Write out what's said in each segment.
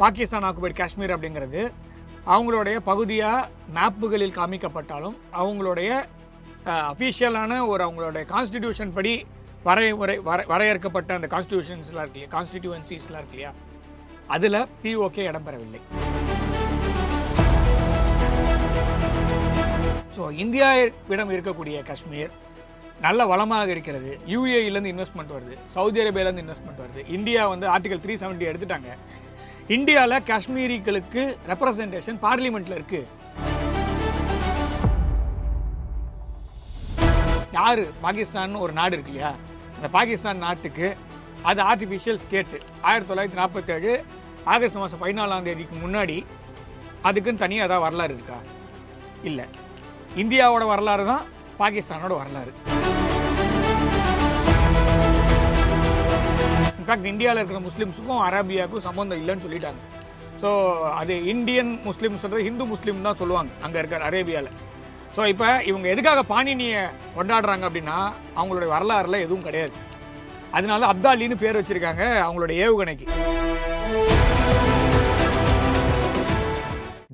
Pakistan occupied Kashmir அப்படிங்கிறது அவங்களுடைய பகுதியாக மேப்புகளில் காமிக்கப்பட்டாலும் அவங்களுடைய அஃபீஷியலான ஒரு அவங்களுடைய கான்ஸ்டிடியூஷன் படி வரையறுக்கப்பட்ட அந்த கான்ஸ்டிடியூஷன்ஸ்லாம் இருக்கு இல்லையா, கான்ஸ்டிடியூவன்சிஸ்லாம் இருக்கு இல்லையா, அதில் பிஓகே இடம்பெறவில்லை. ஸோ இந்தியாவிடம் இருக்கக்கூடிய காஷ்மீர் நல்ல வளமாக இருக்கிறது. யூஏஇலேருந்து இன்வெஸ்ட்மெண்ட் வருது, சவுதி அரேபியாவிலேருந்து இன்வெஸ்ட்மெண்ட் வருது. இந்தியா வந்து ஆர்டிகல் 370 எடுத்துட்டாங்க. இந்தியாவில் காஷ்மீரிகளுக்கு ரெப்ரசன்டேஷன் பார்லிமெண்ட்டில் இருக்குது. யார் பாகிஸ்தான் ஒரு நாடு இருக்கு இல்லையா, அந்த பாகிஸ்தான் நாட்டுக்கு அது ஆர்டிஃபிஷியல் ஸ்டேட்டு. 1947 ஆகஸ்ட் மாதம் 14 முன்னாடி அதுக்குன்னு தனியாக ஏதாவது வரலாறு இருக்கா? இல்லை. இந்தியாவோட வரலாறு தான் பாகிஸ்தானோட வரலாறு. இன்ஃபேக்ட் இந்தியாவில் இருக்கிற முஸ்லீம்ஸுக்கும் அரேபியாவுக்கும் சம்மந்தம் இல்லைன்னு சொல்லிட்டாங்க. ஸோ அது இந்தியன் முஸ்லீம்ஸ் ஹிந்து முஸ்லீம் தான் சொல்லுவாங்க அங்கே இருக்கிற அரேபியாவில். ஸோ இப்போ இவங்க எதுக்காக பாணினியை கொண்டாடுறாங்க அப்படின்னா அவங்களுடைய வரலாறுல எதுவும் கிடையாது. அதனால அப்தாலின்னு பேர் வச்சிருக்காங்க அவங்களுடைய ஏவுகணைக்கு.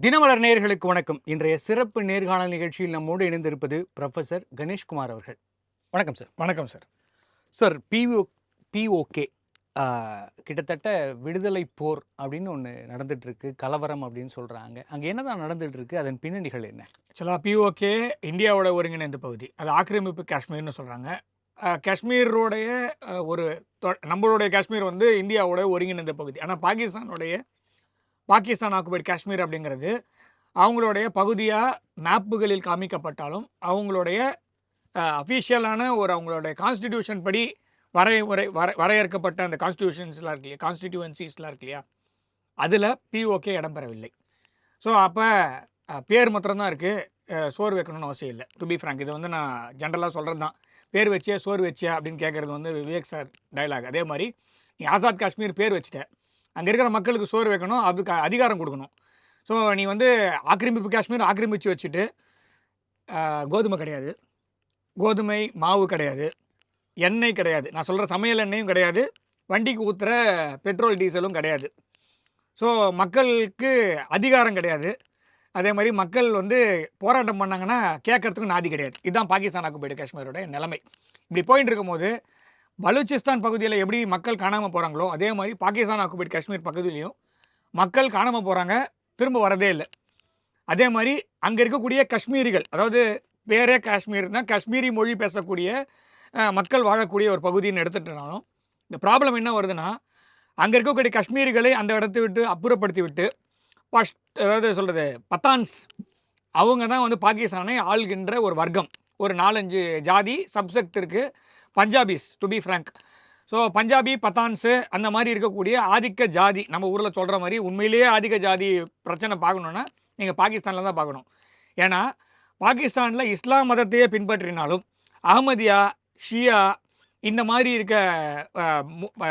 தினமலர் நேயர்களுக்கு வணக்கம். இன்றைய சிறப்பு நேர்காணல் நிகழ்ச்சியில் நம்மோடு இணைந்திருப்பது ப்ரொஃபஸர் கணேஷ்குமார் அவர்கள். வணக்கம் சார். வணக்கம் சார். சார், பிஓகே கிட்டத்தட்ட விடுதலை போர் அப்படின்னு ஒன்று நடந்துட்டு இருக்கு, கலவரம் அப்படின்னு சொல்கிறாங்க. அங்கே என்னதான் நடந்துட்டு இருக்கு, அதன் பின்னணிகள் என்ன? ஆக்சுவலாக பிஓகே இந்தியாவோட ஒருங்கிணைந்த பகுதி, அது ஆக்கிரமிப்பு காஷ்மீர்னு சொல்கிறாங்க. காஷ்மீரோடைய நம்மளுடைய காஷ்மீர் வந்து இந்தியாவோட ஒருங்கிணைந்த பகுதி. ஆனால் பாகிஸ்தான் ஆக்குபைடு காஷ்மீர் அப்படிங்கிறது அவங்களுடைய பகுதியாக மேப்புகளில் காமிக்கப்பட்டாலும் அவங்களுடைய அஃபீஷியலான ஒரு அவங்களுடைய கான்ஸ்டிடியூஷன் படி வரையறுக்கப்பட்ட அந்த கான்ஸ்டிடியூஷன்ஸ்லாம் இருக்கு இல்லையா, கான்ஸ்டிடியூவன்சிஸ்லாம் இருக்கு இல்லையா, அதில் பிஓகே இடம்பெறவில்லை. ஸோ அப்போ பேர் மாத்திரம்தான் இருக்குது, சோறு வைக்கணும்னு அவசியம் இல்லை. டு பி ஃப்ராங்க், இது வந்து நான் ஜென்ரலாக சொல்கிறது தான். பேர் வச்சியா சோறு வச்சியா அப்படின்னு கேட்குறது வந்து விவேக் சார் டைலாக். அதே மாதிரி நீ ஆசாத் காஷ்மீர் பேர் வச்சுட்ட, அங்கே இருக்கிற மக்களுக்கு சோறு வைக்கணும், அதுக்கு அதிகாரம் கொடுக்கணும். ஸோ நீ வந்து ஆக்கிரமிப்பு காஷ்மீர் ஆக்கிரமித்து வச்சுட்டு கோதுமை கிடையாது, கோதுமை மாவு கிடையாது, எண்ணெய் கிடையாது, நான் சொல்கிற சமையல் எண்ணெயும் கிடையாது, வண்டிக்கு ஊற்றுற பெட்ரோல் டீசலும் கிடையாது. ஸோ மக்களுக்கு அதிகாரம் கிடையாது. அதே மாதிரி மக்கள் வந்து போராட்டம் பண்ணாங்கன்னா கேட்கறதுக்கு நாதி கிடையாது. இதுதான் பாகிஸ்தான் ஆக்குபைடு காஷ்மீரோட நிலைமை. இப்படி போயிட்டு இருக்கும்போது பலூச்சிஸ்தான் பகுதியில் எப்படி மக்கள் காணாமல் போகிறாங்களோ அதே மாதிரி பாகிஸ்தான் ஆக்குபைடு காஷ்மீர் பகுதியிலையும் மக்கள் காணாமல் போகிறாங்க, திரும்ப வரதே இல்லை. அதே மாதிரி அங்கே இருக்கக்கூடிய காஷ்மீரிகள், அதாவது வேறே காஷ்மீர்னா காஷ்மீரி மொழி பேசக்கூடிய மக்கள் வாழக்கூடிய ஒரு பகுதின்னு எடுத்துகிட்டனாலும் இந்த ப்ராப்ளம் என்ன வருதுன்னா, அங்கே இருக்கக்கூடிய காஷ்மீரிகளை அந்த இடத்தை விட்டு அப்புறப்படுத்தி விட்டு அதாவது சொல்கிறது பத்தான்ஸ், அவங்க தான் வந்து பாகிஸ்தானை ஆள்கின்ற ஒரு வர்க்கம். ஒரு 4-5 ஜாதி சப்செக்ட் இருக்குது. Punjabis, to be frank. So Punjabi, Pathans அந்த மாதிரி இருக்கக்கூடிய ஆதிக்க ஜாதி, நம்ம ஊரில் சொல்கிற மாதிரி உண்மையிலேயே ஆதிக்க ஜாதி பிரச்சனை பார்க்கணுன்னா நீங்கள் பாகிஸ்தானில் தான் பார்க்கணும். ஏன்னா பாகிஸ்தானில் இஸ்லாம் மதத்தையே பின்பற்றினாலும் அஹமதியா, ஷியா இந்த மாதிரி இருக்க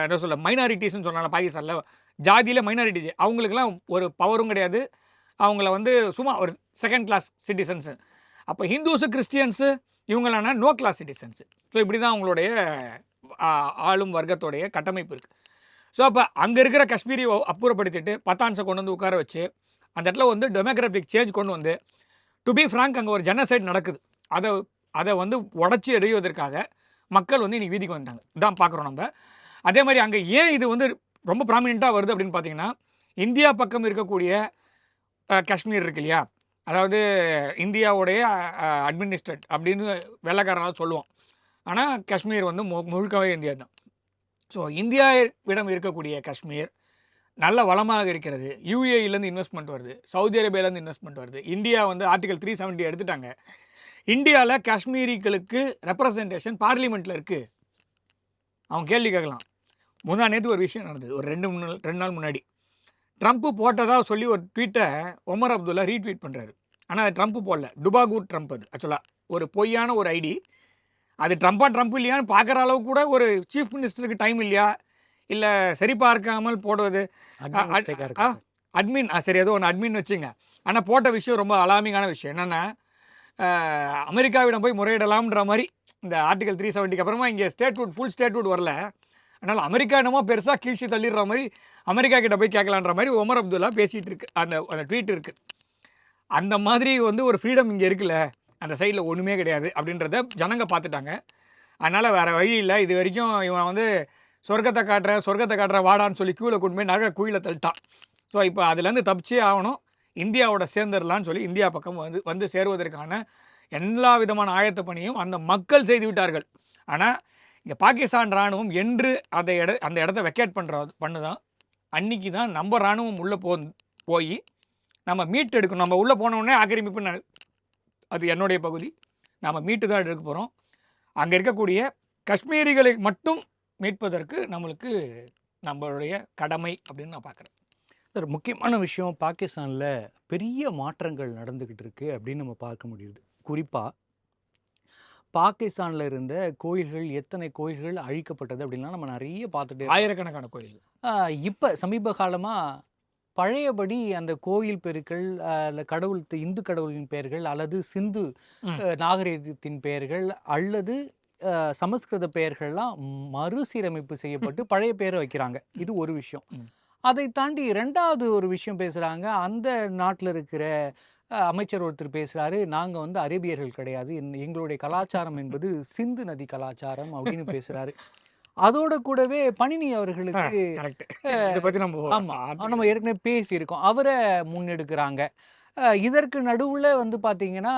என்ன சொல்ல மைனாரிட்டிஸ்ன்னு சொன்னால பாகிஸ்தானில் ஜாதியில் மைனாரிட்டி, அவங்களுக்கெல்லாம் ஒரு பவரும் கிடையாது. அவங்கள வந்து சும்மா ஒரு செகண்ட் கிளாஸ் சிட்டிசன்ஸு. அப்போ ஹிந்துஸு, கிறிஸ்டியன்ஸு இவங்களான நோ கிளாஸ் சிட்டிசன்ஸு. ஸோ இப்படி தான் அவங்களுடைய ஆளும் வர்க்கத்தோடைய கட்டமைப்பு இருக்குது. ஸோ அப்போ அங்கே இருக்கிற காஷ்மீரி அப்புறப்படுத்திட்டு பத்தான்ஸை கொண்டு வந்து உட்கார வச்சு அந்த இடத்துல வந்து டெமோக்ராட்டிக் சேஞ்ச் கொண்டு வந்து, டு பி ஃப்ராங்க் அங்கே ஒரு ஜெனசைட் நடக்குது. அதை வந்து உடச்சி எறிவதற்காக மக்கள் வந்து இன்னைக்கு வீதிக்கு வந்தாங்க. இதான் பார்க்குறோம் நம்ம. அதே மாதிரி அங்கே ஏன் இது வந்து ரொம்ப ப்ராமினெண்ட்டாக வருது அப்படின்னு பார்த்தீங்கன்னா, இந்தியா பக்கம் இருக்கக்கூடிய காஷ்மீர் இருக்கு இல்லையா, அதாவது இந்தியாவுடைய அட்மினிஸ்ட்ரேட் அப்படின்னு வெள்ளைக்காரனால் சொல்லுவோம். ஆனால் காஷ்மீர் வந்து முழுக்கவே இந்தியா தான். ஸோ இந்தியாவிடம் இருக்கக்கூடிய காஷ்மீர் நல்ல வளமாக இருக்கிறது. யூஏஇலேருந்து இன்வெஸ்ட்மெண்ட் வருது, சவுதி அரேபியாவிலேருந்து இன்வெஸ்ட்மெண்ட் வருது. இந்தியா வந்து ஆர்டிகல் 370 எடுத்துட்டாங்க. இந்தியாவில் காஷ்மீரிகளுக்கு ரெப்ரசன்டேஷன் பார்லிமெண்ட்டில் இருக்குது. அவங்க கேள்வி கேட்கலாம். நேற்று ஒரு விஷயம் நடந்தது, ஒரு 2 நாள் முன்னாடி ட்ரம்ப்பு போட்டதாக சொல்லி ஒரு ட்வீட்டை ஒமர் அப்துல்லா ரீட்வீட் பண்ணுறாரு. ஆனால் அது ட்ரம்ப்பு போடல, டுபாகூர் ட்ரம்ப். அது ஆக்சுவலாக ஒரு பொய்யான ஒரு ஐடி. அது ட்ரம்ப் இல்லையான்னு பார்க்குற அளவு கூட ஒரு சீஃப் மினிஸ்டருக்கு டைம் இல்லையா, இல்லை சரி பார்க்காமல் போடுவது அட்மின், சரி ஏதோ ஒன்று அட்மின் வச்சுங்க. ஆனால் போட்ட விஷயம் ரொம்ப அலாமிங்கான விஷயம். என்னென்னா, அமெரிக்காவிடம் போய் முறையிடலாம்ன்ற மாதிரி இந்த ஆர்டிகல் 370க்கு அப்புறமா இங்கே ஃபுல் ஸ்டேட்வுட் வரல. அதனால் அமெரிக்கா என்னமோ பெருசாக கீழ்ச்சி தள்ளிடுற மாதிரி அமெரிக்கா கிட்ட போய் கேட்கலான்ற மாதிரி உமர் அப்துல்லா பேசிகிட்டு இருக்கு. அந்த அந்த ட்வீட் இருக்குது. அந்த மாதிரி வந்து ஒரு ஃப்ரீடம் இங்கே இருக்குல்ல, அந்த சைடில் ஒன்றுமே கிடையாது அப்படின்றத ஜனங்க பார்த்துட்டாங்க. அதனால் வேறு வழி இல்லை. இது வரைக்கும் இவன் வந்து சொர்க்கத்தை காட்டுறேன் வாடான்னு சொல்லி க்யூவில் கொண்டு போய் நகை குழியில் தள்ளிட்டான். ஸோ இப்போ அதுலேருந்து தப்பிச்சே ஆகணும், இந்தியாவோட சேர்ந்துடலான்னு சொல்லி இந்தியா பக்கம் வந்து சேருவதற்கான எல்லா விதமான ஆயத்த பணியும் அந்த மக்கள் செய்து விட்டார்கள். ஆனால் இங்கே பாகிஸ்தான் இராணுவம் என்று அந்த இடத்த வெக்கேட் பண்ணுதான் அன்றைக்கி தான் நம்ம இராணுவம் உள்ளே போய் நம்ம மீட்டு எடுக்கணும். நம்ம உள்ளே போனோடனே ஆக்கிரமிப்பு, அது என்னுடைய பகுதி, நாம் மீட்டு தான் எடுக்க போகிறோம். அங்கே இருக்கக்கூடிய காஷ்மீரிகளை மட்டும் மீட்பதற்கு நம்மளுடைய கடமை அப்படின்னு நான் பார்க்குறேன். சார், முக்கியமான விஷயம், பாகிஸ்தானில் பெரிய மாற்றங்கள் நடந்துக்கிட்டு இருக்கு அப்படின்னு நம்ம பார்க்க முடியுது. குறிப்பாக பாகிஸ்தானில் இருந்த கோயில்கள், எத்தனை கோயில்கள் அழிக்கப்பட்டது அப்படின்லாம் நம்ம நிறைய பார்த்துட்டே ஆயிரக்கணக்கான கோயில். இப்போ சமீப காலமாக பழையபடி அந்த கோயில் பெயர்கள், கடவுள், இந்து கடவுளின் பெயர்கள் அல்லது சிந்து நாகரிகத்தின் பெயர்கள் அல்லது சமஸ்கிருத பெயர்கள்லாம் மறுசீரமைப்பு செய்யப்பட்டு பழைய பெயரை வைக்கிறாங்க. இது ஒரு விஷயம். அதை தாண்டி ரெண்டாவது ஒரு விஷயம் பேசுகிறாங்க. அந்த நாட்டில் இருக்கிற அமைச்சர் ஒருத்தர் பேசுகிறாரு, நாங்கள் வந்து அரேபியர்கள் கிடையாது, எங்களுடைய கலாச்சாரம் என்பது சிந்து நதி கலாச்சாரம் அப்படின்னு பேசுகிறாரு. அதோட கூடவே பணினி அவர்களுக்கு ஆமாம், நம்ம ஏற்கனவே பேசியிருக்கோம், அவரை முன்னெடுக்கிறாங்க. இதற்கு நடுவில் வந்து பார்த்திங்கன்னா,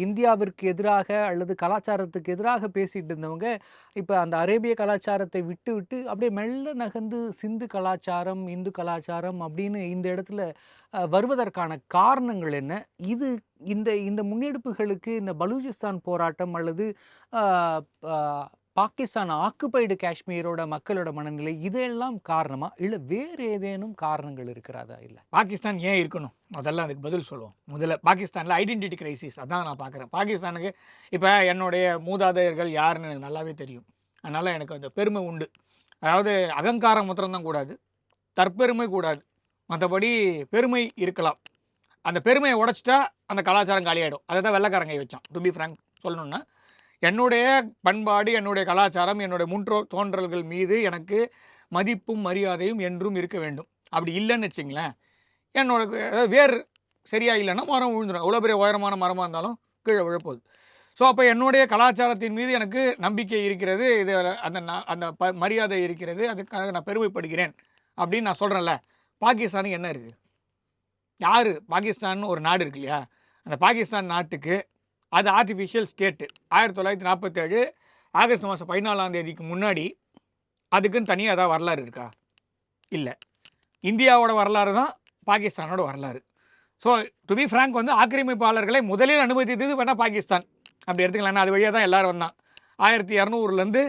இந்தியாவிற்கு எதிராக அல்லது கலாச்சாரத்துக்கு எதிராக பேசிகிட்டு இருந்தவங்க இப்போ அந்த அரேபிய கலாச்சாரத்தை விட்டு அப்படியே மெல்ல நகர்ந்து சிந்து கலாச்சாரம், இந்து கலாச்சாரம் அப்படின்னு இந்த இடத்துல வருவதற்கான காரணங்கள் என்ன? இது இந்த முன்னெடுப்புகளுக்கு இந்த பலூச்சிஸ்தான் போராட்டம் அல்லது பாகிஸ்தான் ஆக்குபைடு காஷ்மீரோட மக்களோட மனநிலை இதெல்லாம் காரணமா, இல்லை வேறு ஏதேனும் காரணங்கள் இருக்கிறதா? இல்லை பாகிஸ்தான் ஏன் இருக்கணும், முதல்ல அதுக்கு பதில் சொல்லுவோம். முதல்ல பாகிஸ்தானில் ஐடென்டிட்டி கிரைசிஸ், அதான் நான் பார்க்குறேன். பாகிஸ்தானுக்கு இப்போ என்னுடைய மூதாதையர்கள் யாருன்னு எனக்கு நல்லாவே தெரியும். அதனால் எனக்கு அந்த பெருமை உண்டு. அதாவது அகங்காரம் மாத்திரம்தான் கூடாது, தற்பெருமை கூடாது. மற்றபடி பெருமை இருக்கலாம். அந்த பெருமையை உடைச்சிட்டா அந்த கலாச்சாரம் காலியாகிடும். அதை தான் வெள்ளைக்காரங்க வச்சான். டு பி ஃப்ராங்க் சொல்லணுன்னா, என்னுடைய பண்பாடு, என்னுடைய கலாச்சாரம், என்னுடைய தோன்றல்கள் மீது எனக்கு மதிப்பும் மரியாதையும் என்றும் இருக்க வேண்டும். அப்படி இல்லைன்னு வச்சிங்களேன், என்னோட வேறு சரியாக இல்லைன்னா மரம் விழுந்துடும். எவ்வளோ பெரிய உயரமான மரமாக இருந்தாலும் கீழே விழப்போகுது. ஸோ அப்போ என்னுடைய கலாச்சாரத்தின் மீது எனக்கு நம்பிக்கை இருக்கிறது, இது அந்த மரியாதை இருக்கிறது, அதுக்காக நான் பெருமைப்படுகிறேன் அப்படின்னு நான் சொல்கிறேன்ல. பாகிஸ்தானுக்கு என்ன இருக்குது? யார் பாகிஸ்தான் ஒரு நாடு இருக்கு இல்லையா, அந்த பாகிஸ்தான் நாட்டுக்கு அது ஆர்டிஃபிஷியல் ஸ்டேட்டு. 1947 ஆகஸ்ட் மாதம் 14 முன்னாடி அதுக்குன்னு தனியாக ஏதாவது வரலாறு இருக்கா? இல்லை. இந்தியாவோட வரலாறு தான் பாகிஸ்தானோட வரலாறு. ஸோ டு பி ஃப்ராங்க் வந்து ஆக்கிரமிப்பாளர்களை முதலில் அனுமதித்தது வேணால் பாகிஸ்தான் அப்படி எடுத்துக்கலாம். அது வழியாக தான் எல்லோரும் வந்தான். 1200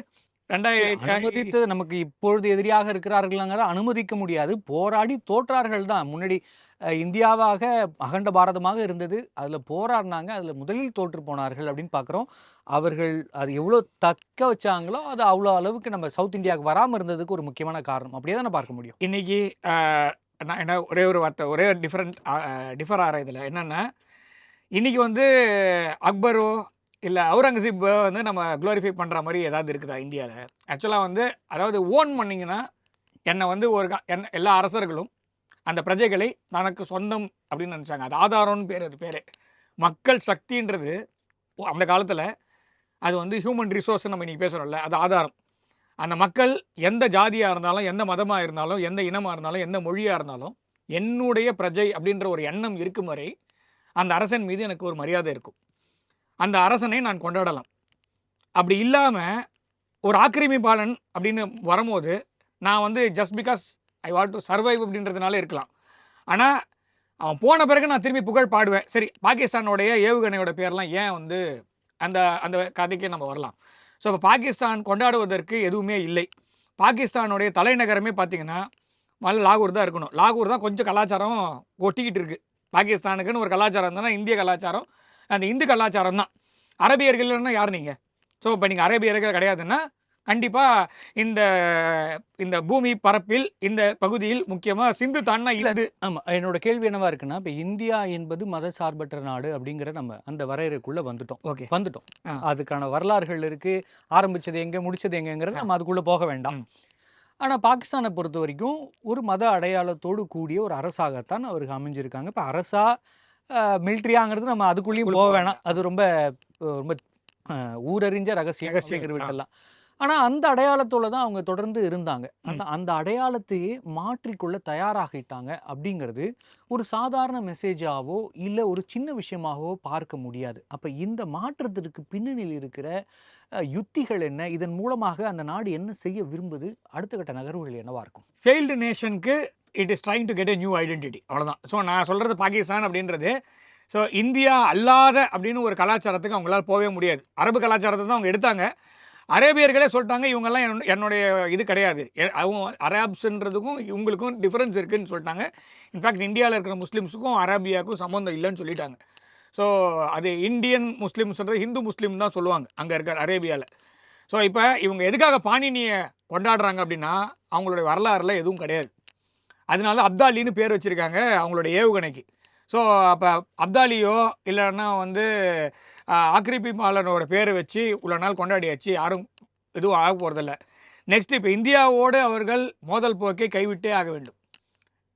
அனுமதித்தது நமக்கு இப்பொழுது எதிரியாக இருக்கிறார்கள்ங்கிற அனுமதிக்க முடியாது. போராடி தோற்றார்கள் தான். முன்னாடி இந்தியாவாக அகண்ட பாரதமாக இருந்தது, அதில் போராடினாங்க, அதில் முதலில் தோற்று போனார்கள் அப்படின்னு பார்க்குறோம். அவர்கள் அது எவ்வளோ தக்க வச்சாங்களோ அது அவ்வளோ அளவுக்கு நம்ம சவுத் இந்தியாவுக்கு வராமல் இருந்ததுக்கு ஒரு முக்கியமான காரணம். அப்படியே தான் பார்க்க முடியும். இன்றைக்கி நான் என்ன ஒரே ஒரு வார்த்தை, ஒரே டிஃபர் ஆகிற இதில் என்னென்னா, இன்றைக்கி வந்து அக்பரோ இல்லை அவுரங்கசீப் வந்து நம்ம க்ளோரிஃபை பண்ணுற மாதிரி ஏதாவது இருக்குதா இந்தியாவில்? ஆக்சுவலாக வந்து அதாவது ஓன் பண்ணிங்கன்னா என்னை வந்து எல்லா அரசர்களும் அந்த பிரஜைகளை தனக்கு சொந்தம் அப்படின்னு நினச்சாங்க. அது ஆதாரம்னு பேர். அது பேர் மக்கள் சக்தின்றது அந்த காலத்தில் அது வந்து ஹியூமன் ரிசோர்ஸ் நம்ம இன்றைக்கி பேசுகிறோம்ல, அது ஆதாரம். அந்த மக்கள் எந்த ஜாதியாக இருந்தாலும், எந்த மதமாக இருந்தாலும், எந்த இனமாக இருந்தாலும், எந்த மொழியாக இருந்தாலும், என்னுடைய பிரஜை அப்படின்ற ஒரு எண்ணம் இருக்கும் வரை அந்த அரசன் மீது எனக்கு ஒரு மரியாதை இருக்கும். அந்த அரசனை நான் கொண்டாடலாம். அப்படி இல்லாமல் ஒரு ஆக்கிரமிப்பாளன் அப்படின்னு வரும்போது நான் வந்து just because I want to survive அப்படின்றதுனால இருக்கலாம். ஆனால் அவன் போன பிறகு நான் திரும்பி புகழ் பாடுவேன். சரி, பாகிஸ்தானோடைய ஏவுகணையோட பேர்லாம் ஏன் வந்து அந்த அந்த கதைக்கே நம்ம வரலாம். ஸோ இப்போ பாகிஸ்தான் கொண்டாடுவதற்கு எதுவுமே இல்லை. பாகிஸ்தானுடைய தலைநகரமே பார்த்திங்கன்னா முதல்ல லாகூர் தான் இருக்கணும். லாகூர் தான் கொஞ்சம் கலாச்சாரம் ஒட்டிக்கிட்டு இருக்குது. பாகிஸ்தானுக்குன்னு ஒரு கலாச்சாரம் இருந்ததுன்னா இந்திய கலாச்சாரம், அந்த இந்து கலாச்சாரம் தான். அரபியர்கள்னா யார் நீங்கள்? ஸோ இப்போ நீங்கள் அரேபியர்கள் கிடையாதுன்னா கண்டிப்பாக இந்த இந்த பூமி பரப்பில் இந்த பகுதியில் முக்கியமாக சிந்து தாண்டினா இது. ஆமாம், என்னோட கேள்வி என்னவா இருக்குன்னா, இப்போ இந்தியா என்பது மதசார்பற்ற நாடு அப்படிங்கிற நம்ம அந்த வரையறைக்குள்ளே வந்துட்டோம். ஓகே. அதுக்கான வரலாறுகள் இருக்குது, ஆரம்பித்தது எங்கே முடிச்சது எங்கேங்கிறது நம்ம அதுக்குள்ளே போக வேண்டாம். ம். ஆனால் பாகிஸ்தானை பொறுத்த வரைக்கும் ஒரு மத அடையாளத்தோடு கூடிய ஒரு அரசாகத்தான் அவருக்கு அமைஞ்சிருக்காங்க. இப்போ அரசா மிலிட்ரியாங்கிறது நம்ம அதுக்குள்ளேயும் போக வேணாம், அது ரொம்ப ரொம்ப ஊரறிஞ்ச ரகசியம் அப்படிங்கிற விட்டலாம். ஆனால் அந்த அடையாளத்தோட தான் அவங்க தொடர்ந்து இருந்தாங்க. அந்த அடையாளத்தையே மாற்றிக்கொள்ள தயாராகிட்டாங்க அப்படிங்கிறது ஒரு சாதாரண மெசேஜாவோ இல்லை ஒரு சின்ன விஷயமாகவோ பார்க்க முடியாது. அப்போ இந்த மாற்றத்திற்கு பின்னணியில் இருக்கிற யுத்திகள் என்ன, இதன் மூலமாக அந்த நாடு என்ன செய்ய விரும்புது, அடுத்த கட்ட நகர்வுகள் என்னவா இருக்கும்? ஃபெயில்டு நேஷனுக்கு it is trying to get a new identity, அவ்வளோதான். ஸோ நான் சொல்கிறது பாகிஸ்தான் அப்படின்றது, ஸோ இந்தியா அல்லாத அப்படின்னு ஒரு கலாச்சாரத்துக்கு அவங்களால போகவே முடியாது. அரபு கலாச்சாரத்தை தான் அவங்க எடுத்தாங்க. அரேபியர்களே சொல்லிட்டாங்க இவங்கெல்லாம் என்னுடைய இது கிடையாது, அவங்க அரேப்ஸுன்றதுக்கும் இவங்களுக்கும் டிஃப்ரென்ஸ் இருக்குதுன்னு சொல்லிட்டாங்க. இன்ஃபேக்ட் இந்தியாவில் இருக்கிற முஸ்லீம்ஸுக்கும் அரேபியாவுக்கும் சம்மந்தம் இல்லைன்னு சொல்லிட்டாங்க. ஸோ அது இந்தியன் முஸ்லீம்ஸ்ன்றது ஹிந்து முஸ்லீம் தான் சொல்லுவாங்க அங்கே இருக்கிற அரேபியாவில். ஸோ இப்போ இவங்க எதுக்காக பாணினியை கொண்டாடுறாங்க அப்படின்னா அவங்களுடைய வரலாறுல எதுவும் கிடையாது. அதனால அப்தாலின்னு பேர் வச்சுருக்காங்க அவங்களுடைய ஏவுகணைக்கு. ஸோ அப்போ அப்தாலியோ இல்லைன்னா வந்து ஆக்கிரமிப்பாளனோட பேரை வச்சு இவ்வளோ நாள் கொண்டாடியாச்சு, யாரும் எதுவும் ஆக போகிறதில்ல. நெக்ஸ்ட் இப்போ இந்தியாவோடு அவர்கள் மோதல் போக்கை கைவிட்டே ஆக வேண்டும்.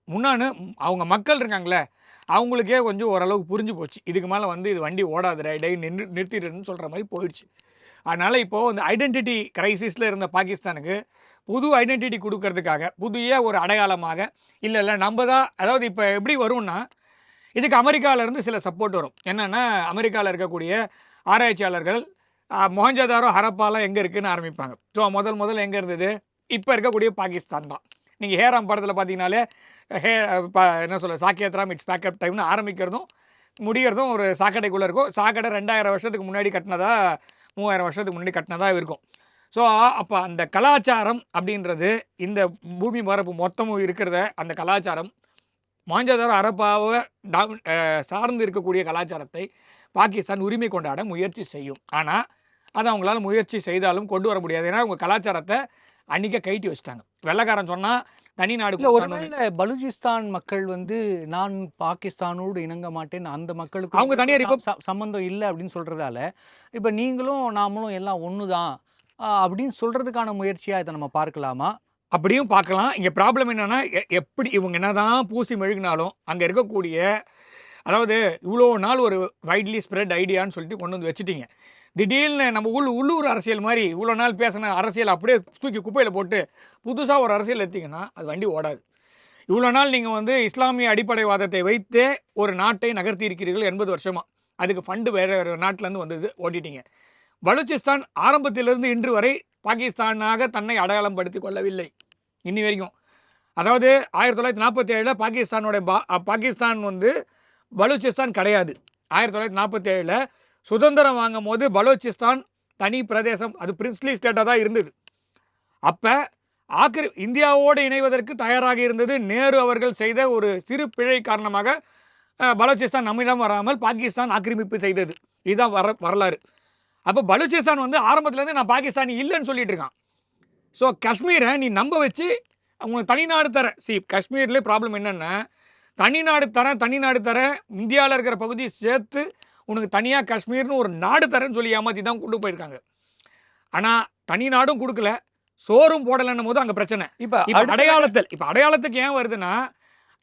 முன்னான்னு அவங்க மக்கள் இருக்காங்களே அவங்களுக்கே கொஞ்சம் ஓரளவுக்கு புரிஞ்சு போச்சு, இதுக்கு மேலே வந்து இது வண்டி ஓடாதுடா இடை நிறுத்திடுன்னு சொல்கிற மாதிரி போயிடுச்சு. அதனால் இப்போது இந்த ஐடென்டிட்டி கிரைசிஸில் இருந்த பாகிஸ்தானுக்கு புது ஐடென்டிட்டி கொடுக்கறதுக்காக புதிய ஒரு அடையாளமாக இல்லை நம்ம தான், அதாவது இப்போ எப்படி வரும்னா இதுக்கு அமெரிக்காவிலேருந்து சில சப்போர்ட் வரும். என்னென்னா அமெரிக்காவில் இருக்கக்கூடிய ஆராய்ச்சியாளர்கள் மொஹஞ்சதாரோ ஹரப்பாலாம் எங்கே இருக்குதுன்னு ஆரம்பிப்பாங்க. ஸோ முதல் எங்கே இருந்தது, இப்போ இருக்கக்கூடிய பாகிஸ்தான் தான். நீங்கள் ஹேராம் படத்தில் பார்த்தீங்கனாலே என்ன சொல்ல சாக்கியத்ராம் இட்ஸ் பேக்கப் டைம்னு ஆரம்பிக்கிறதும் முடிகிறதும் ஒரு சாக்கடைக்குள்ளே இருக்கும். சாக்கடை 2000 வருஷத்துக்கு முன்னாடி கட்டினதா 3000 வருஷத்துக்கு முன்னாடி கட்டினதா இருக்கும். ஸோ அப்போ அந்த கலாச்சாரம் அப்படின்றது இந்த பூமி பரப்பு மொத்தமும் இருக்கிறத அந்த கலாச்சாரம் மொஹஞ்சதாரோ ஹரப்பாவை சார்ந்து இருக்கக்கூடிய கலாச்சாரத்தை பாகிஸ்தான் உரிமை கொண்டாட முயற்சி செய்யும். ஆனால் அதை அவங்களால முயற்சி செய்தாலும் கொண்டு வர முடியாது. ஏன்னா அவங்க கலாச்சாரத்தை அன்றைக்கே கைட்டி வச்சுட்டாங்க. வெள்ளைக்காரன் சொன்னால் தனி நாடு. ஒருவேளை பலுச்சிஸ்தான் மக்கள் வந்து நான் பாகிஸ்தானோடு இணங்க மாட்டேன், அந்த மக்களுக்கு அவங்க தனியார் சம்பந்தம் இல்லை அப்படின்னு சொல்கிறதால இப்போ நீங்களும் நாமளும் எல்லாம் ஒன்று தான் அப்படின்னு சொல்கிறதுக்கான முயற்சியாக இதை நம்ம பார்க்கலாமா? அப்படியும் பார்க்கலாம். இங்கே ப்ராப்ளம் என்னென்னா எப்படி இவங்க என்ன தான் பூசி மெழுகினாலும் அங்கே இருக்கக்கூடிய, அதாவது இவ்வளோ நாள் ஒரு வைட்லி ஸ்ப்ரெட் ஐடியான்னு சொல்லிட்டு கொண்டு வந்து வச்சுட்டிங்க. திடீர்னு நம்ம உள்ளூர் அரசியல் மாதிரி இவ்வளோ நாள் பேசின அரசியல் அப்படியே தூக்கி குப்பையில் போட்டு புதுசாக ஒரு அரசியல் எடுத்திங்கன்னா அது வண்டி ஓடாது. இவ்வளோ நாள் நீங்கள் வந்து இஸ்லாமிய அடிப்படைவாதத்தை வைத்தே ஒரு நாட்டை நகர்த்தி இருக்கிறீர்கள் 80 வருஷமாக. அதுக்கு ஃபண்டு வேறு வேறு நாட்டிலேருந்து வந்தது, ஓட்டிட்டீங்க. பலுச்சிஸ்தான் ஆரம்பத்திலிருந்து இன்று வரை பாகிஸ்தானாக தன்னை அடையாளம் படுத்தி கொள்ளவில்லை இன்னி வரைக்கும். அதாவது 1947 பாகிஸ்தான் வந்து பலுச்சிஸ்தான் கிடையாது. 1947 சுதந்திரம் வாங்கும் போது பலோச்சிஸ்தான் தனி பிரதேசம், அது பிரின்ஸ்லி ஸ்டேட்டாக தான் இருந்தது. அப்போ இந்தியாவோடு இணைவதற்கு தயாராக இருந்தது. நேரு அவர்கள் செய்த ஒரு சிறு பிழை காரணமாக பலோச்சிஸ்தான் நம்மிடம் வராமல் பாகிஸ்தான் ஆக்கிரமிப்பு செய்தது. இதுதான் வரலாறு. அப்போ பலூச்சிஸ்தான் வந்து ஆரம்பத்துலேருந்து நான் பாகிஸ்தானி இல்லைன்னு சொல்லிட்டு இருக்கான். ஸோ காஷ்மீரை நீ நம்ப வச்சு அவங்களுக்கு தனிநாடு தரேன். காஷ்மீர்லேயே ப்ராப்ளம் என்னென்னா தனிநாடு தரேன் இந்தியாவில் இருக்கிற பகுதியை சேர்த்து உனக்கு தனியாக காஷ்மீர்னு ஒரு நாடு தரேன்னு சொல்லி ஏமாற்றி தான் கொண்டு போயிருக்காங்க. ஆனால் தனி நாடும் கொடுக்கல, சோறும் போடலைன்னும் போது அங்கே பிரச்சனை. இப்போ அடையாளத்துக்கு ஏன் வருதுன்னா,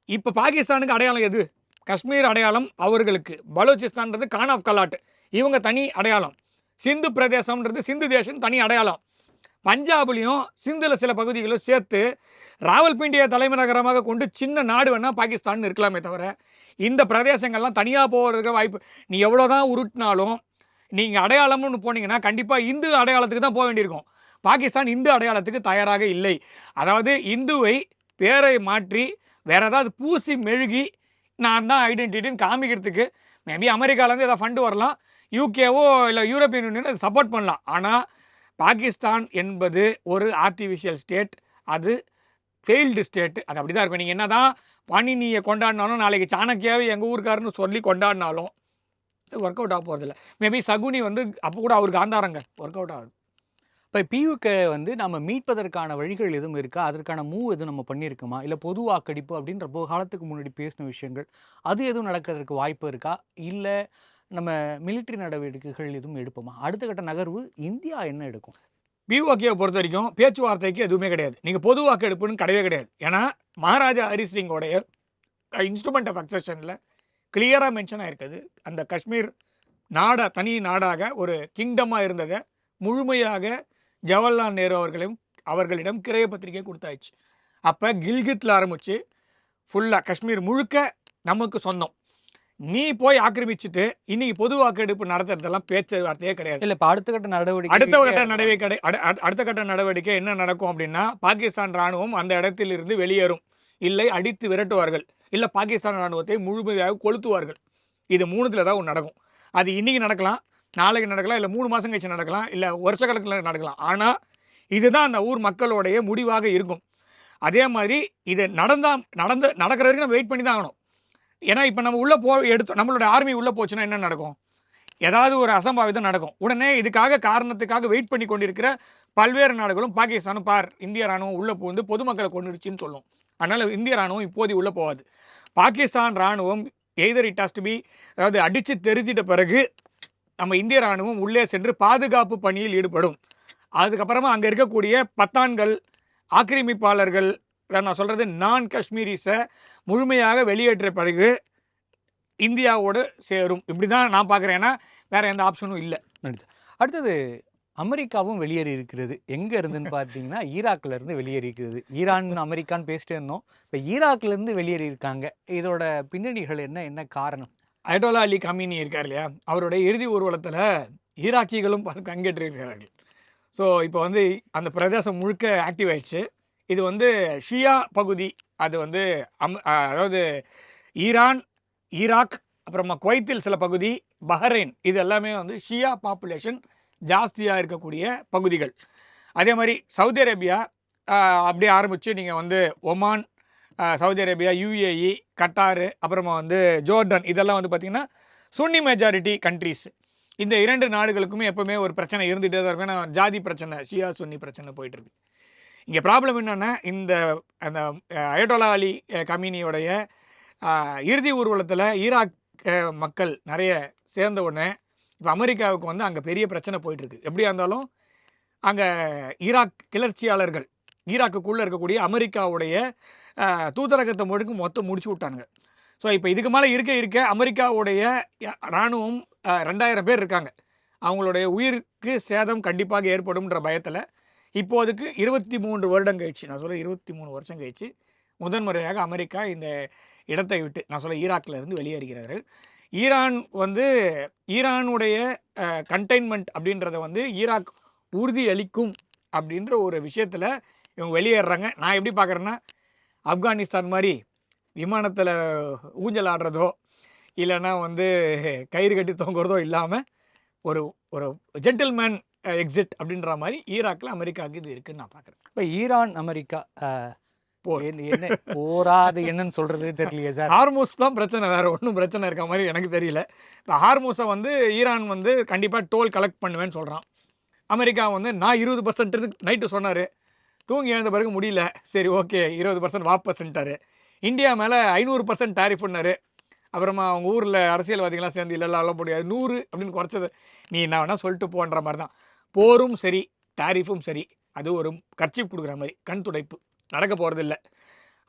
இப்போ பாகிஸ்தானுக்கு அடையாளம் எது? காஷ்மீர் அடையாளம் அவர்களுக்கு, பலூச்சிஸ்தான்றது கான் ஆஃப் கலாட் இவங்க தனி அடையாளம், சிந்து பிரதேசம்ன்றது சிந்து தேசம் தனி அடையாளம். பஞ்சாப்லேயும் சிந்தில் சில பகுதிகளும் சேர்த்து ராவல்பிண்டியை தலைநகரமாக கொண்டு சின்ன நாடு வேணால் பாகிஸ்தான் இருக்கலாமே தவிர இந்த பிரதேசங்கள்லாம் தனியாக போகிறதுக்கு வாய்ப்பு. நீ எவ்வளோ தான் உருட்டினாலும் நீங்கள் அடையாளம்னு போனீங்கன்னா கண்டிப்பாக இந்து அடையாளத்துக்கு தான் போக வேண்டியிருக்கும். பாகிஸ்தான் இந்து அடையாளத்துக்கு தயாராக இல்லை. அதாவது இந்துவை பேரை மாற்றி வேறு ஏதாவது பூசி மெழுகி நான் தான் ஐடென்டிட்டின்னு காமிக்கிறதுக்கு மேபி அமெரிக்காவிலேருந்து ஏதாவது ஃபண்டு வரலாம், யூகேவோ இல்லை யூரோப்பியன் யூனியன் அதை சப்போர்ட் பண்ணலாம். ஆனால் பாகிஸ்தான் என்பது ஒரு ஆர்டிஃபிஷியல் ஸ்டேட், அது ஃபெயில்டு ஸ்டேட்டு. அது அப்படி தான் இருக்கும். நீங்கள் என்ன தான் பாணினியை கொண்டாடினாலும் நாளைக்கு சாணக்கியாவே எங்கள் ஊருக்காரன்னு சொல்லி கொண்டாடினாலும் ஒர்க் அவுட் ஆக போகிறதில்ல. மேபி சகுனி வந்து அப்போ கூட அவருக்கு ஆந்தாரங்க ஒர்க் அவுட் ஆகுது. இப்போ பியூக்க வந்து நம்ம மீட்பதற்கான வழிகள் எதுவும் இருக்கா? அதற்கான மூவ் எதுவும் நம்ம பண்ணியிருக்கோமா? இல்ல பொது வாக்கெடுப்பு அப்படின்ற காலத்துக்கு முன்னாடி பேசின விஷயங்கள், அது எதுவும் நடக்கிறதுக்கு வாய்ப்பு இருக்கா? இல்ல நம்ம மிலிட்டரி நடவடிக்கைகள் எதுவும் எடுப்போமா? அடுத்த கட்ட நகர்வு இந்தியா என்ன எடுக்கும்? பிஓகேவை பொறுத்த வரைக்கும் பேச்சுவார்த்தைக்கு எதுவுமே கிடையாது. நீங்க பொது வாக்கெடுப்புன்னு கிடையவே கிடையாது. ஏன்னா, மகாராஜா ஹரி சிங்கோடைய இன்ஸ்ட்ருமென்ட் ஆஃப் சக்சஷன்ல கிளியரா மென்ஷன் ஆயிருக்குது. அந்த காஷ்மீர் தனி நாடாக ஒரு கிங்டமா இருந்தத முழுமையாக ஜவஹர்லால் நேரு அவர்களிடம் கிரைய பத்திரிகை குடுத்தாச்சு. அப்ப கில்கித்ல ஆரம்பிச்சு ஃபுல்லா காஷ்மீர் முழுக்க நமக்கு சொந்தம். நீ போய் ஆக்கிரமிச்சுட்டு இன்னைக்கு பொது வாக்கெடுப்பு நடத்துறதெல்லாம் பேச்சுவார்த்தையே கிடையாது. இல்ல இப்ப அடுத்த கட்ட நடவடிக்கை அடுத்த கட்ட நடவடிக்கை என்ன நடக்கும் அப்படின்னா, பாகிஸ்தான் ராணுவம் அந்த இடத்திலிருந்து வெளியேறும். இல்லை அடித்து விரட்டுவார்கள். இல்ல பாகிஸ்தான் ராணுவத்தை முழுமையாக கொளுத்துவார்கள். இது 3த்துல ஏதாவது ஒண்ணு நடக்கும். அது இன்னைக்கு நடக்கலாம், நாளைக்கு நடக்கலாம், இல்ல 3 மாசம் கழிச்சு நடக்கலாம், இல்ல வருஷ கணக்குல நடக்கலாம். ஆனா, இதுதான் அந்த ஊர் மக்களுடைய முடிவாக இருக்கும். அதே மாதிரி இது நடக்கிற வரைக்கும் நம்ம வெயிட் பண்ணி தான் ஆகணும். ஏன்னா, இப்ப நம்ம உள்ள எடுத்தோம் நம்மளோட ஆர்மி உள்ள போச்சுன்னா என்ன நடக்கும்? ஏதாவது ஒரு அசம்பாவிதம் நடக்கும். உடனே இதுக்காக காரணத்துக்காக வெயிட் பண்ணி கொண்டிருக்கிற பல்வேறு நாடுகளும் பாகிஸ்தானும் இந்திய ராணுவம் உள்ள புகுந்து பொதுமக்களை கொன்னுடுச்சுன்னு சொல்லும். அதனால இந்திய ராணுவம் இப்போதைக்கு உள்ள போகாது. பாகிஸ்தான் ராணுவம் either it has to be அதாவது அடிச்சு தெரிஞ்சிட்ட பிறகு நம்ம இந்திய ராணுவம் உள்ளே சென்று பாதுகாப்பு பணியில் ஈடுபடும். அதுக்கப்புறமா அங்க இருக்கக்கூடிய பத்தான்கள், ஆக்கிரமிப்பாளர்கள், நான் சொல்றது நான் காஷ்மீரிஸை முழுமையாக வெளியேற்ற பிறகு இந்தியாவோடு சேரும். இப்படிதான் நான் பார்க்குறேன். ஏன்னா வேற எந்த ஆப்ஷனும் இல்லை. அடுத்தது அமெரிக்காவும் வெளியேறி இருக்கிறது. எங்க இருந்துன்னு பார்த்தீங்கன்னா ஈராக்ல இருந்து வெளியேறி இருக்கிறது. ஈரான் அமெரிக்கான்னு பேசிட்டே இருந்தோம். இப்போ ஈராக்ல இருந்து வெளியேறி இருக்காங்க. இதோட பின்னணிகள் என்ன காரணம்? அயட்டோலா அலி கமீனி இருக்கார் இல்லையா, அவருடைய இறுதி ஊர்வலத்தில் ஈராக்கிகளும் பங்கேற்றிருக்கிறார்கள். ஸோ இப்போ வந்து அந்த பிரதேசம் முழுக்க ஆக்டிவ் ஆயிடுச்சு. இது வந்து ஷியா பகுதி. அது வந்து அதாவது ஈரான், ஈராக், அப்புறமா குவைத்தில் சில பகுதி, பஹ்ரைன், இது எல்லாமே வந்து ஷியா பாப்புலேஷன் ஜாஸ்தியாக இருக்கக்கூடிய பகுதிகள். அதே மாதிரி சவுதி அரேபியா அப்படியே ஆரம்பித்து நீங்கள் வந்து ஒமான், சவுதி அரேபியா, யுஏஇ, கட்டாரு, அப்புறமா வந்து ஜோர்டன், இதெல்லாம் வந்து பார்த்திங்கன்னா சுன்னி மெஜாரிட்டி கண்ட்ரிஸ். இந்த 2 நாடுகளுக்குமே எப்போவுமே ஒரு பிரச்சனை இருந்துகிட்டே தான் இருக்கும். ஏன்னா ஜாதி பிரச்சனை, ஷியா சுன்னி பிரச்சனை போயிட்டுருக்கு. இங்கே ப்ராப்ளம் என்னென்னா, அந்த அயட்டோலா அலி கமீனியோடைய இறுதி ஊர்வலத்தில் ஈராக் மக்கள் நிறைய சேர்ந்த உடனே இப்போ அமெரிக்காவுக்கு வந்து அங்கே பெரிய பிரச்சனை போயிட்டுருக்கு. எப்படியா இருந்தாலும் அங்கே ஈராக் கிளர்ச்சியாளர்கள் ஈராக்குக்குள்ளே இருக்கக்கூடிய அமெரிக்காவுடைய தூதரகத்தை மொத்தம் முடிச்சு விட்டானுங்க. ஸோ இப்போ இதுக்கு மேலே இருக்க அமெரிக்காவுடைய இராணுவம் 2000 பேர் இருக்காங்க. அவங்களுடைய உயிருக்கு சேதம் கண்டிப்பாக ஏற்படும்ன்ற பயத்தில் இப்போதுக்கு 23 வருடம் கழிச்சு, நான் சொல்ல 23 வருஷம் கழிச்சு முதன்முறையாக அமெரிக்கா இந்த இடத்தை விட்டு, நான் சொல்ல ஈராக்கில் இருந்து வெளியேறுகிறார்கள். ஈரான் வந்து ஈரானுடைய கண்டெய்ன்மெண்ட் அப்படின்றத வந்து ஈராக் உறுதி அளிக்கும் அப்படின்ற ஒரு விஷயத்தில் இவங்க வெளியேறாங்க. நான் எப்படி பார்க்குறேன்னா, ஆப்கானிஸ்தான் மாதிரி விமானத்தில் ஊஞ்சல் ஆடுறதோ இல்லைன்னா வந்து கயிறு கட்டி தொங்குறதோ இல்லாமல் ஒரு ஒரு ஜென்டில்மேன் எக்ஸிட் அப்படின்ற மாதிரி ஈராக்கில் அமெரிக்காவுக்கு இது இருக்குன்னு நான் பார்க்குறேன். இப்போ ஈரான் அமெரிக்கா என்ன போராது என்னன்னு சொல்றது தெரியலையே சார். ஹார்மோஸ் தான் பிரச்சனை, வேற ஒன்றும் பிரச்சனை இருக்க மாதிரி எனக்கு தெரியல. இப்போ ஹார்மோஸை வந்து ஈரான் வந்து கண்டிப்பாக டோல் கலெக்ட் பண்ணுவேன்னு சொல்கிறான். அமெரிக்கா வந்து நான் 20% நைட்டு சொன்னார், தூங்கி எழுந்த பிறகு முடியல, சரி ஓகே 20% வாபஸ்ன்ட்டார். இந்தியா மேலே 500% டேரிஃப்னாரு. அப்புறமா அவங்க ஊரில் அரசியல்வாதிகளாம் சேர்ந்து இல்லைல்ல அள்ள முடியாது 100 அப்படின்னு குறைச்சது. நீ என்ன வேணால் சொல்லிட்டு போன்ற மாதிரி தான். போரும் சரி டேரிஃபும் சரி, அது ஒரு கர்ச்சீப் கொடுக்குற மாதிரி கண் துடைப்பு, நடக்க போகிறதில்ல.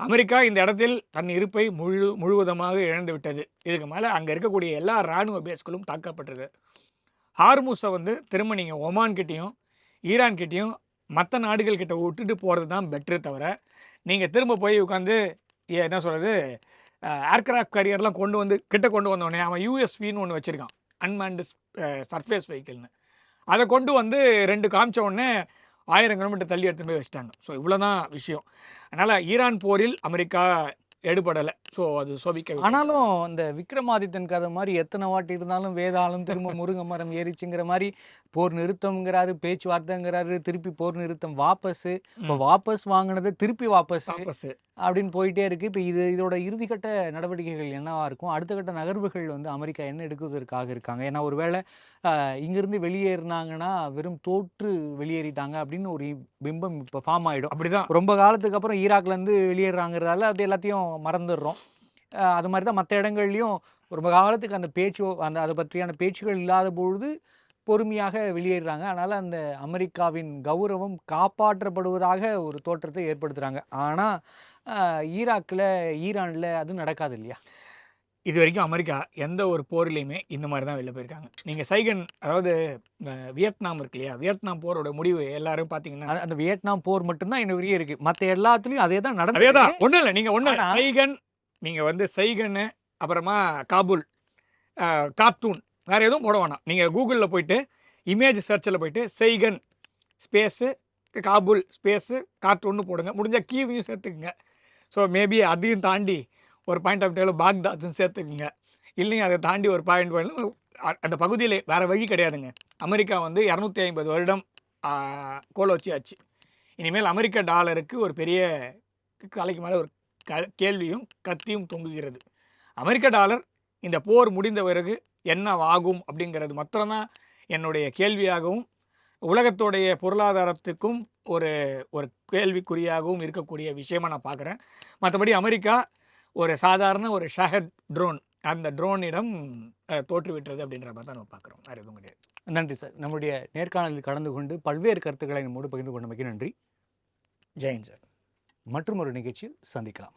அமெரிக்கா இந்த இடத்தில் தன் இருப்பை முழுவதுமாக இழந்து விட்டது. இதுக்கு மேலே அங்கே இருக்கக்கூடிய எல்லா இராணுவ பேஸ்களும் தாக்கப்பட்டிருக்கு. ஹார்மூஸை வந்து திரும்ப நீங்கள் ஒமான்கிட்டையும் ஈரான்கிட்டையும் மற்ற நாடுகள்கிட்ட விட்டுட்டு போகிறது தான் பெட்ரு தவிர, நீங்கள் திரும்ப போய் உட்காந்து என்ன சொல்கிறது ஏர்க்ராஃப்ட் கரியர்லாம் கொண்டு வந்தோடனே அவன் யூஎஸ்வின்னு ஒன்று வச்சுருக்கான், அன்மேன்டு சர்ஃபேஸ் வெஹிக்கிள்னு. அதை கொண்டு வந்து 2 காமிச்ச உடனே 1000 கிலோமீட்டர் தள்ளி எடுத்துகிட்டு போய் வச்சுட்டாங்க. ஸோ இவ்வளோ தான் விஷயம். அதனால் ஈரான் போரில் அமெரிக்கா எடுபடலை. ஸோ அது சோபிக்க ஆனாலும் இந்த விக்ரமாதித்தன் கதை மாதிரி எத்தனை வாட்டி இருந்தாலும் வேதாளம் திரும்ப முருங்கை மரம் ஏறிச்சுங்கிற மாதிரி போர் நிறுத்தம்ங்கிறாரு, பேச்சுவார்த்தைங்கிறாரு, திருப்பி போர் நிறுத்தம் வாபஸு, இப்போ வாபஸ் வாங்கினதை திருப்பி வாபஸ் வாபஸ் அப்படின்னு போயிட்டே இருக்கு. இப்போ இதோட இறுதிக்கட்ட நடவடிக்கைகள் என்னவா இருக்கும்? அடுத்த கட்ட நகர்வுகள் வந்து அமெரிக்கா என்ன எடுக்குவதற்காக இருக்காங்க? ஏன்னா ஒருவேளை இங்கிருந்து வெளியேறினாங்கன்னா வெறும் தோற்று வெளியேறிட்டாங்க அப்படின்னு ஒரு பிம்பம் இப்போ ஃபார்ம் ஆயிடும். அப்படிதான். ரொம்ப காலத்துக்கு அப்புறம் ஈராக்ல இருந்து வெளியேறாங்கிறதால அது எல்லாத்தையும் மறந்துடுறோம். அது மாதிரி தான் மற்ற இடங்கள்லையும் ரொம்ப காலத்துக்கு அந்த அதை பற்றியான பேச்சுகள் இல்லாத பொழுது பொறுமையாக வெளியேறாங்க. அதனால அந்த அமெரிக்காவின் கௌரவம் காப்பாற்றப்படுவதாக ஒரு தோற்றத்தை ஏற்படுத்துறாங்க. ஆனா ஈரான்ல அது நடக்காது இல்லையா? இது வரைக்கும் அமெரிக்கா எந்த ஒரு போர்லையுமே இந்த மாதிரி தான் வெளில போயிருக்காங்க. நீங்க சைகன் அதாவது வியட்நாம் இருக்கு இல்லையா? வியட்நாம் போரோட முடிவு எல்லாரும் பார்த்தீங்கன்னா அந்த வியட்நாம் போர் மட்டும்தான் இன்ன வரையும் இருக்கு. மத்த எல்லாத்துலயும் அதே தான் நடந்தது. அதேதான். ஒண்ணும் இல்ல. நீங்க ஒண்ணு ஆனா சைகன், நீங்க வந்து சைகன்னு, அப்புறமா காபூல், கார்ட்டூன் வேற எதுவும் போட வேணாம். நீங்க கூகுள்ல போயிட்டு இமேஜ் சர்ச்சில் போயிட்டு செய்கன் ஸ்பேஸு காபூல் ஸ்பேஸு கார்ட்டூன்னு போடுங்க. முடிஞ்சால் கீவையும் சேர்த்துக்குங்க. ஸோ மேபி அதையும் தாண்டி ஒரு பாயிண்ட் ஆஃப் டேவில் பாக்தாதுன்னு சேர்த்துக்குங்க. இல்லைங்க அதை தாண்டி ஒரு பாயிண்ட் அந்த பகுதியில் வேறு வழி கிடையாதுங்க. அமெரிக்கா வந்து 250 வருடம் கோலோச்சி ஆச்சு. இனிமேல் அமெரிக்க டாலருக்கு ஒரு பெரிய கலைக்கு மேலே ஒரு கேள்வியும் கத்தியும் தொங்குகிறது. அமெரிக்க டாலர் இந்த போர் முடிந்த பிறகு என்ன ஆகும் அப்படிங்கிறது மாத்திரம்தான் என்னுடைய கேள்வியாகவும் உலகத்தோடைய பொருளாதாரத்துக்கும் ஒரு ஒரு கேள்விக்குறியாகவும் இருக்கக்கூடிய விஷயமா நான் பார்க்குறேன். மற்றபடி அமெரிக்கா ஒரு சாதாரண ஒரு ஷஹத் ட்ரோன், அந்த ட்ரோனிடம் தோற்றுவிட்டது அப்படின்ற மாதிரி தான் நம்ம பார்க்குறோம். வேறு எதுவும் கிடையாது. நன்றி சார். நம்முடைய நேர்காணலில் கலந்து கொண்டு பல்வேறு கருத்துக்களை நம்மோடு பகிர்ந்து கொண்டமைக்கு நன்றி. ஜெயின் சார். மற்றும் ஒரு நிகழ்ச்சியில் சந்திக்கலாம்.